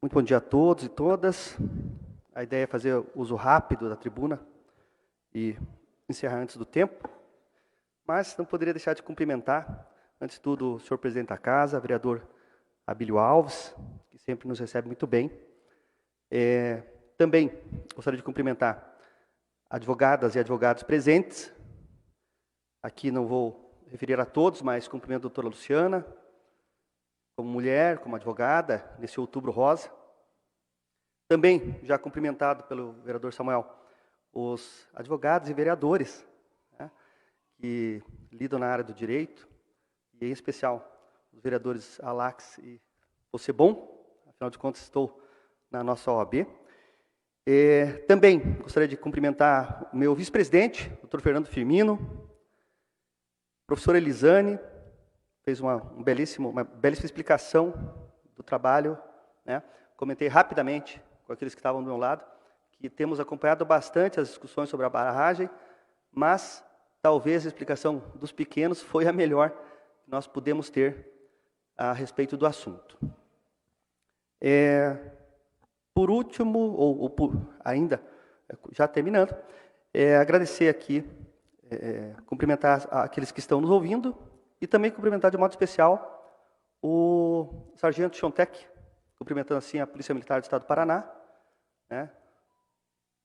Muito bom dia a todos e todas. A ideia é fazer uso rápido da tribuna e encerrar antes do tempo, mas não poderia deixar de cumprimentar, antes de tudo, o senhor presidente da casa, vereador Abílio Alves, que sempre nos recebe muito bem. Também gostaria de cumprimentar advogadas e advogados presentes. Aqui não vou referir a todos, mas cumprimento a doutora Luciana, como mulher, como advogada, nesse Outubro Rosa. Também, já cumprimentado pelo vereador Samuel, os advogados e vereadores, né, que lidam na área do direito, e em especial os vereadores Alax e Ocebon, afinal de contas estou na nossa OAB. Também gostaria de cumprimentar o meu vice-presidente, doutor Fernando Firmino, professora Elisane, fez uma belíssima explicação do trabalho, né? Comentei rapidamente com aqueles que estavam do meu lado, que temos acompanhado bastante as discussões sobre a barragem, mas talvez a explicação dos pequenos foi a melhor que nós pudemos ter a respeito do assunto. Por último, ainda, já terminando, agradecer aqui, cumprimentar aqueles que estão nos ouvindo, e também cumprimentar de modo especial o sargento Chontec, cumprimentando assim a Polícia Militar do Estado do Paraná, né,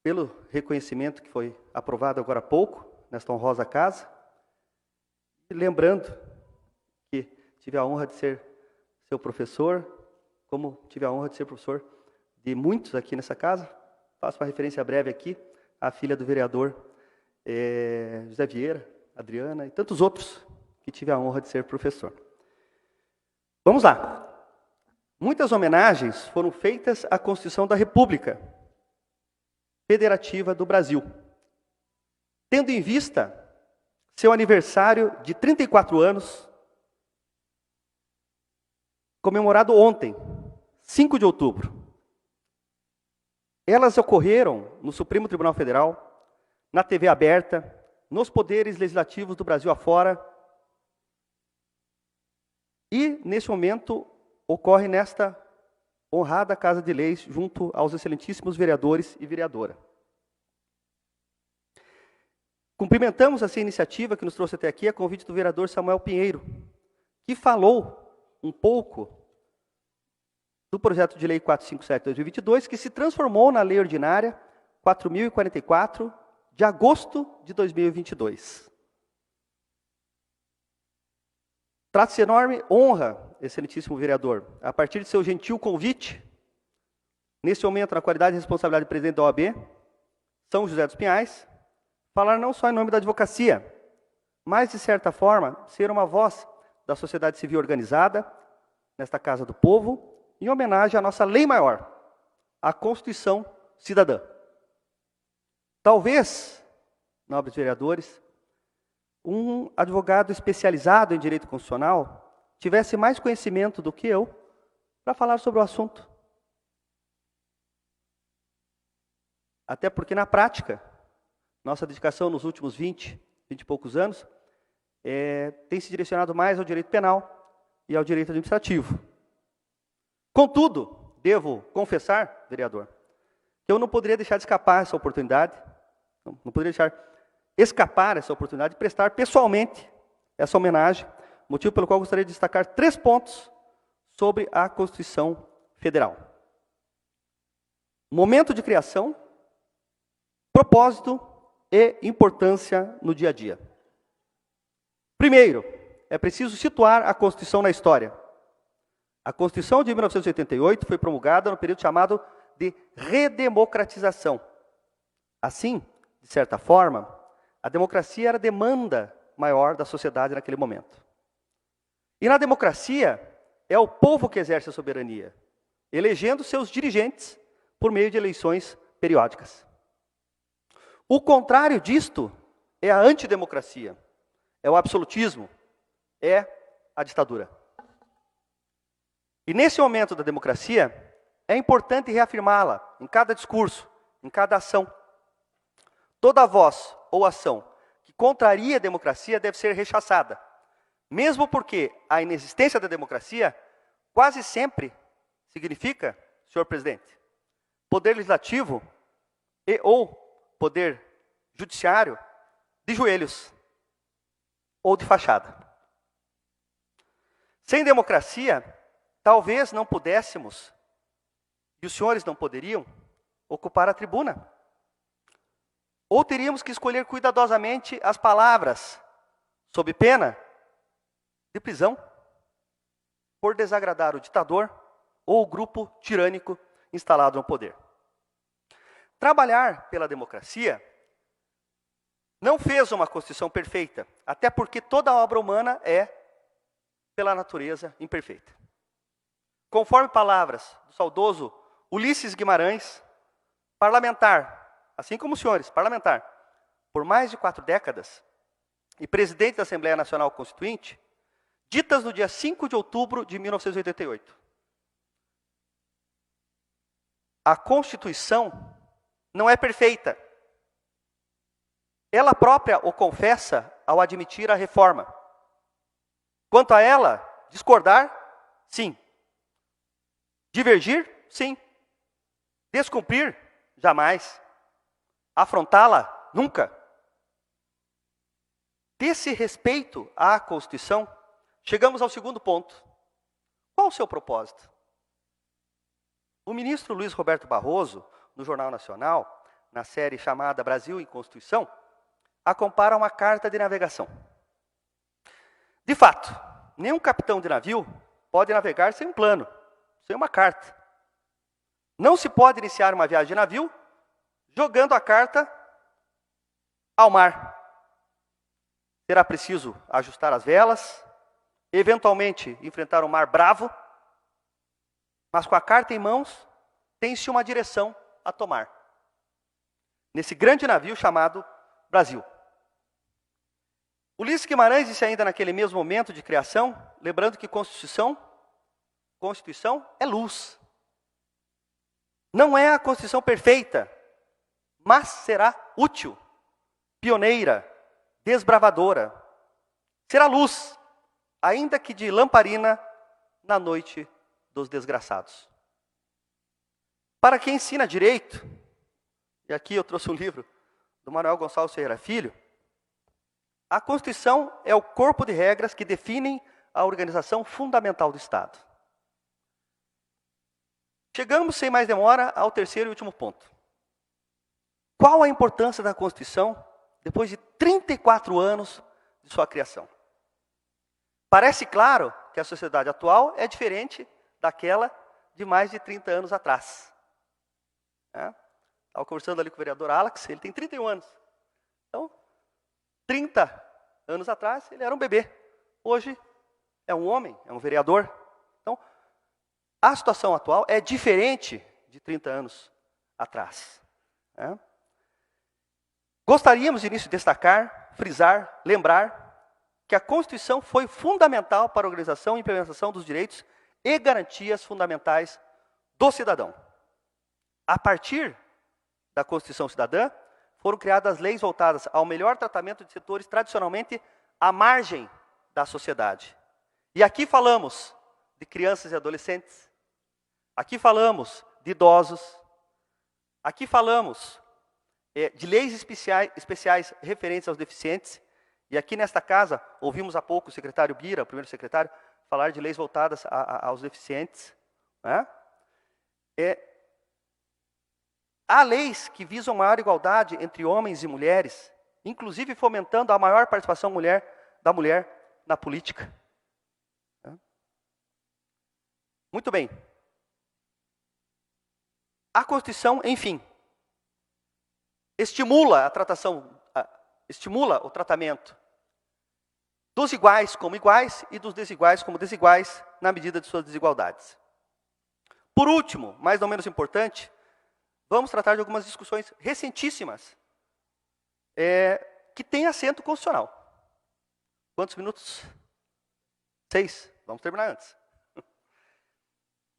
pelo reconhecimento que foi aprovado agora há pouco, nesta honrosa casa. E lembrando que tive a honra de ser seu professor, como tive a honra de ser professor de muitos aqui nessa casa. Faço uma referência breve aqui à filha do vereador José Vieira, Adriana e tantos outros que tive a honra de ser professor. Vamos lá. Muitas homenagens foram feitas à Constituição da República Federativa do Brasil, tendo em vista seu aniversário de 34 anos, comemorado ontem, 5 de outubro. Elas ocorreram no Supremo Tribunal Federal, na TV aberta, nos poderes legislativos do Brasil afora, e, neste momento, ocorre nesta honrada Casa de Leis, junto aos excelentíssimos vereadores e vereadora. Cumprimentamos essa iniciativa que nos trouxe até aqui, a convite do vereador Samuel Pinheiro, que falou um pouco do projeto de lei 457/2022, que se transformou na lei ordinária 4.044, de agosto de 2022. Trata-se de enorme honra, excelentíssimo vereador, a partir de seu gentil convite, nesse momento, na qualidade e responsabilidade de presidente da OAB, São José dos Pinhais, falar não só em nome da advocacia, mas, de certa forma, ser uma voz da sociedade civil organizada, nesta Casa do Povo, em homenagem à nossa lei maior, a Constituição Cidadã. Talvez, nobres vereadores, um advogado especializado em direito constitucional tivesse mais conhecimento do que eu para falar sobre o assunto. Até porque, na prática, nossa dedicação nos últimos 20 e poucos anos, tem se direcionado mais ao direito penal e ao direito administrativo. Contudo, devo confessar, vereador, que eu não poderia deixar de escapar essa oportunidade, não poderia deixar escapar essa oportunidade de prestar pessoalmente essa homenagem, motivo pelo qual eu gostaria de destacar 3 pontos sobre a Constituição Federal. Momento de criação, propósito e importância no dia a dia. Primeiro, é preciso situar a Constituição na história. A Constituição de 1988 foi promulgada no período chamado de redemocratização. Assim, de certa forma, a democracia era a demanda maior da sociedade naquele momento. E na democracia, é o povo que exerce a soberania, elegendo seus dirigentes por meio de eleições periódicas. O contrário disto é a antidemocracia, é o absolutismo, é a ditadura. E nesse momento da democracia, é importante reafirmá-la em cada discurso, em cada ação. Toda voz ou ação que contraria a democracia deve ser rechaçada, mesmo porque a inexistência da democracia quase sempre significa senhor presidente? Poder legislativo e ou poder judiciário de joelhos ou de fachada. Sem democracia, talvez não pudéssemos, e os senhores não poderiam, ocupar a tribuna. Ou teríamos que escolher cuidadosamente as palavras, sob pena de prisão, por desagradar o ditador ou o grupo tirânico instalado no poder. Trabalhar pela democracia não fez uma Constituição perfeita, até porque toda obra humana é, pela natureza, imperfeita. Conforme palavras do saudoso Ulisses Guimarães, parlamentar, assim como os senhores, parlamentar, por mais de 4 décadas, e presidente da Assembleia Nacional Constituinte, ditas no dia 5 de outubro de 1988. A Constituição não é perfeita. Ela própria o confessa ao admitir a reforma. Quanto a ela, discordar, sim. Divergir, sim. Descumprir, jamais. Afrontá-la, nunca. Desse respeito à Constituição, chegamos ao segundo ponto. Qual o seu propósito? O ministro Luiz Roberto Barroso, no Jornal Nacional, na série chamada Brasil em Constituição, a compara a uma carta de navegação. De fato, nenhum capitão de navio pode navegar sem um plano, sem uma carta. Não se pode iniciar uma viagem de navio jogando a carta ao mar. Será preciso ajustar as velas, eventualmente enfrentar um mar bravo, mas com a carta em mãos, tem-se uma direção a tomar. Nesse grande navio chamado Brasil. Ulisses Guimarães disse ainda naquele mesmo momento de criação, lembrando que Constituição é luz. Não é a Constituição perfeita, mas será útil, pioneira, desbravadora. Será luz, ainda que de lamparina, na noite dos desgraçados. Para quem ensina direito, e aqui eu trouxe um livro do Manuel Gonçalves Ferreira Filho, a Constituição é o corpo de regras que definem a organização fundamental do Estado. Chegamos, sem mais demora, ao terceiro e último ponto. Qual a importância da Constituição depois de 34 anos de sua criação? Parece claro que a sociedade atual é diferente daquela de mais de 30 anos atrás. Estava conversando ali com o vereador Alex, ele tem 31 anos. Então, 30 anos atrás, ele era um bebê. Hoje, é um homem, é um vereador. Então, a situação atual é diferente de 30 anos atrás. Gostaríamos, de início, de destacar, frisar, lembrar que a Constituição foi fundamental para a organização e implementação dos direitos e garantias fundamentais do cidadão. A partir da Constituição Cidadã, foram criadas leis voltadas ao melhor tratamento de setores tradicionalmente à margem da sociedade. E aqui falamos de crianças e adolescentes, aqui falamos de idosos, aqui falamos de leis especiais referentes aos deficientes, e aqui nesta casa, ouvimos há pouco o secretário Bira, o primeiro secretário, falar de leis voltadas aos deficientes. Há leis que visam maior igualdade entre homens e mulheres, inclusive fomentando a maior participação da mulher na política. Muito bem. A Constituição, enfim, estimula o tratamento dos iguais como iguais e dos desiguais como desiguais na medida de suas desigualdades. Por último, mas não menos importante, vamos tratar de algumas discussões recentíssimas que têm assento constitucional. Quantos minutos? 6. Vamos terminar antes.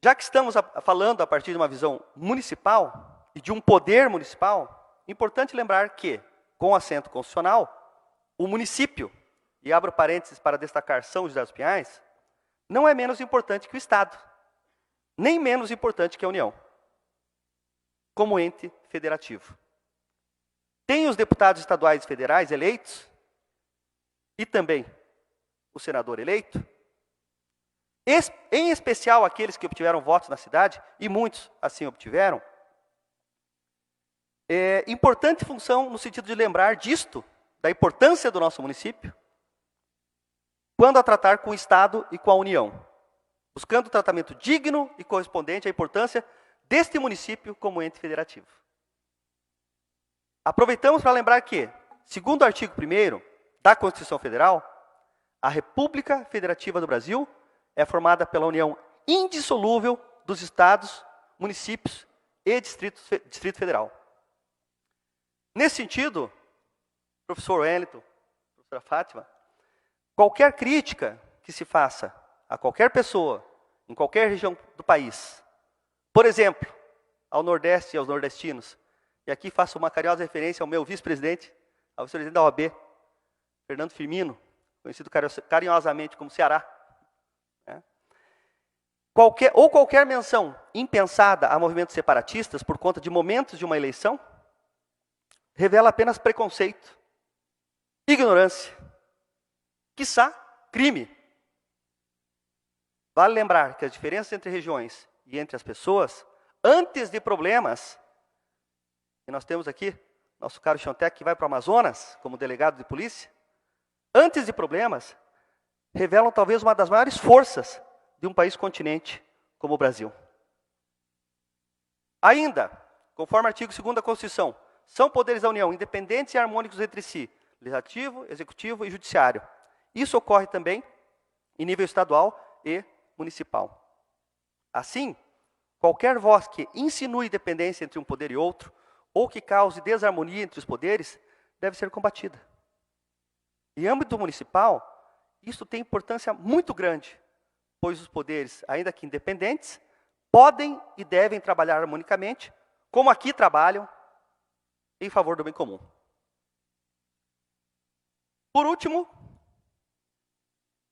Já que estamos falando a partir de uma visão municipal e de um poder municipal, é importante lembrar que, com assento constitucional, o município, e abro parênteses para destacar São José dos Pinhais, não é menos importante que o Estado. nem menos importante que a União, como ente federativo. Tem os deputados estaduais e federais eleitos, e também o senador eleito, em especial aqueles que obtiveram votos na cidade, e muitos assim obtiveram, importante função no sentido de lembrar disto, da importância do nosso município, quando a tratar com o Estado e com a União, buscando tratamento digno e correspondente à importância deste município como ente federativo. Aproveitamos para lembrar que, segundo o artigo 1º da Constituição Federal, a República Federativa do Brasil é formada pela união indissolúvel dos estados, municípios e Distrito Federal. Nesse sentido, professor Wellington, professora Fátima, qualquer crítica que se faça a qualquer pessoa, em qualquer região do país, por exemplo, ao Nordeste e aos nordestinos, e aqui faço uma carinhosa referência ao meu vice-presidente, ao vice-presidente da OAB, Fernando Firmino, conhecido carinhosamente como Ceará. Qualquer menção impensada a movimentos separatistas por conta de momentos de uma eleição, revela apenas preconceito, ignorância, quiçá crime. Vale lembrar que as diferenças entre regiões e entre as pessoas, antes de problemas, e nós temos aqui nosso caro Chontec, que vai para o Amazonas como delegado de polícia, antes de problemas, revelam talvez uma das maiores forças de um país continente como o Brasil. Ainda, conforme o artigo 2º da Constituição, são poderes da União independentes e harmônicos entre si, legislativo, executivo e judiciário. Isso ocorre também em nível estadual e municipal. Assim, qualquer voz que insinue dependência entre um poder e outro, ou que cause desarmonia entre os poderes, deve ser combatida. Em âmbito municipal, isso tem importância muito grande, pois os poderes, ainda que independentes, podem e devem trabalhar harmonicamente, como aqui trabalham, em favor do bem comum. Por último,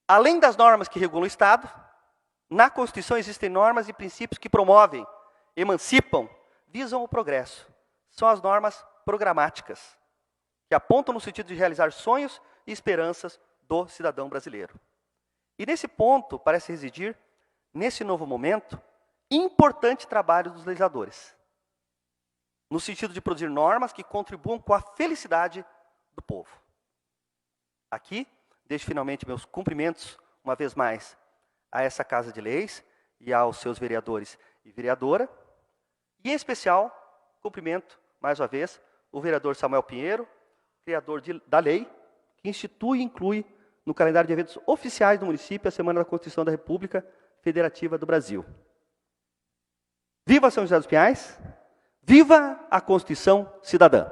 além das normas que regulam o Estado, na Constituição existem normas e princípios que promovem, emancipam, visam o progresso. São as normas programáticas, que apontam no sentido de realizar sonhos e esperanças do cidadão brasileiro. E nesse ponto parece residir, nesse novo momento, importante trabalho dos legisladores, no sentido de produzir normas que contribuam com a felicidade do povo. Aqui, deixo finalmente meus cumprimentos, uma vez mais, a essa Casa de Leis e aos seus vereadores e vereadora, e em especial, cumprimento, mais uma vez, o vereador Samuel Pinheiro, criador da lei, que institui e inclui no calendário de eventos oficiais do município a Semana da Constituição da República Federativa do Brasil. Viva São José dos Pinhais! Viva a Constituição Cidadã!